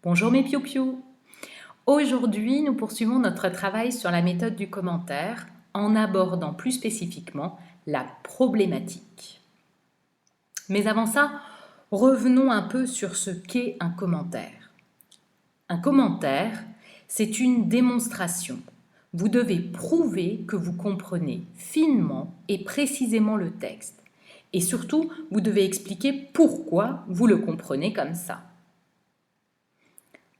Bonjour mes piou-piou. Aujourd'hui, nous poursuivons notre travail sur la méthode du commentaire en abordant plus spécifiquement la problématique. Mais avant ça, revenons un peu sur ce qu'est un commentaire. Un commentaire, c'est une démonstration. Vous devez prouver que vous comprenez finement et précisément le texte. Et surtout, vous devez expliquer pourquoi vous le comprenez comme ça.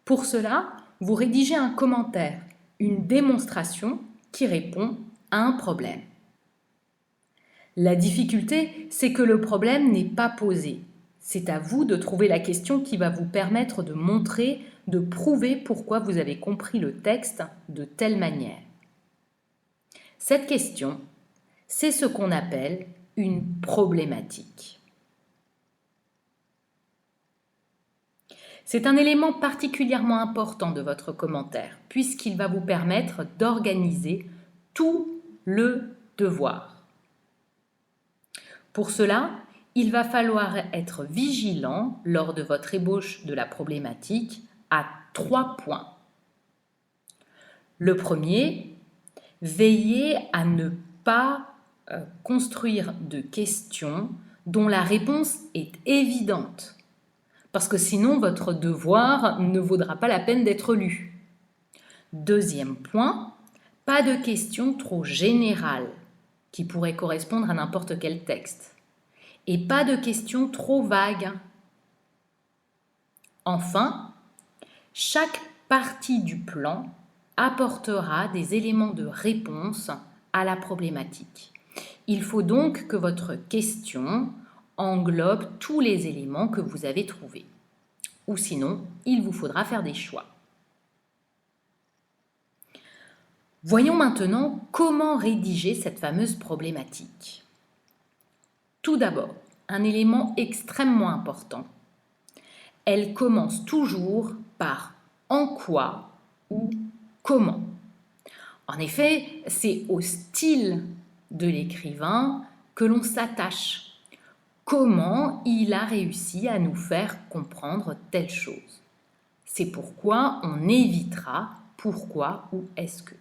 Pour cela, vous rédigez un commentaire, une démonstration qui répond à un problème. La difficulté, c'est que le problème n'est pas posé. C'est à vous de trouver la question qui va vous permettre de montrer, de prouver pourquoi vous avez compris le texte de telle manière. Cette question, c'est ce qu'on appelle une problématique. C'est un élément particulièrement important de votre commentaire, puisqu'il va vous permettre d'organiser tout le devoir. Pour cela, il va falloir être vigilant lors de votre ébauche de la problématique à 3 points. Le premier, veillez à ne pas construire de questions dont la réponse est évidente. Parce que sinon, votre devoir ne vaudra pas la peine d'être lu. Deuxième point, pas de questions trop générales qui pourraient correspondre à n'importe quel texte. Et pas de questions trop vagues. Enfin, chaque partie du plan apportera des éléments de réponse à la problématique. Il faut donc que votre question englobe tous les éléments que vous avez trouvés. Ou sinon, il vous faudra faire des choix. Voyons maintenant comment rédiger cette fameuse problématique. Tout d'abord, un élément extrêmement important. Elle commence toujours par « en quoi » ou « comment ». En effet, c'est au style de l'écrivain que l'on s'attache. Comment il a réussi à nous faire comprendre telle chose. C'est pourquoi on évitera pourquoi ou est-ce que.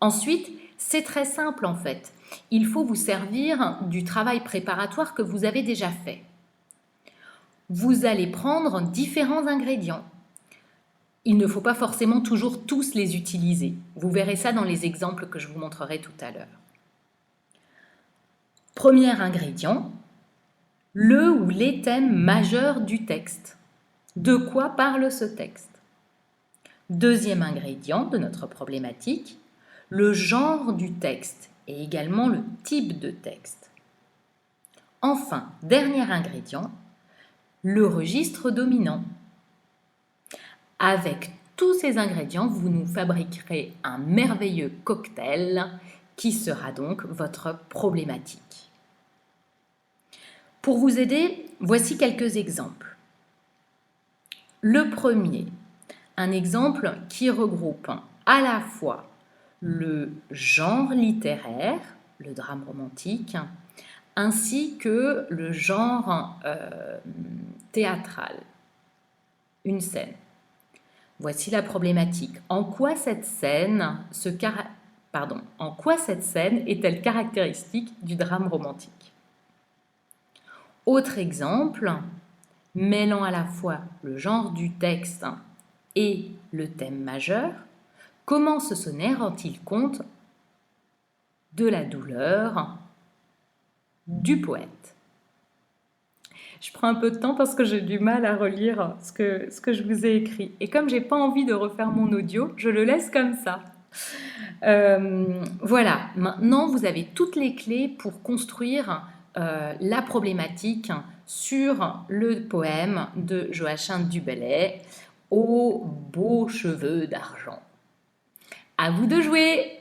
Ensuite, c'est très simple en fait. Il faut vous servir du travail préparatoire que vous avez déjà fait. Vous allez prendre différents ingrédients. Il ne faut pas forcément toujours tous les utiliser. Vous verrez ça dans les exemples que je vous montrerai tout à l'heure. Premier ingrédient, le ou les thèmes majeurs du texte. De quoi parle ce texte? Deuxième ingrédient de notre problématique, le genre du texte et également le type de texte. Enfin, dernier ingrédient, le registre dominant. Avec tous ces ingrédients, vous nous fabriquerez un merveilleux cocktail qui sera donc votre problématique. Pour vous aider, voici quelques exemples. Le premier, un exemple qui regroupe à la fois le genre littéraire, le drame romantique, ainsi que le genre théâtral, une scène. Voici la problématique. En quoi cette scène est-elle caractéristique du drame romantique? Autre exemple, mêlant à la fois le genre du texte et le thème majeur, comment ce sonnet rend-il compte de la douleur du poète? Je prends un peu de temps parce que j'ai du mal à relire ce que je vous ai écrit. Et comme j'ai pas envie de refaire mon audio, je le laisse comme ça. Voilà, maintenant vous avez toutes les clés pour construire la problématique sur le poème de Joachim du Bellay, Aux beaux cheveux d'argent. À vous de jouer!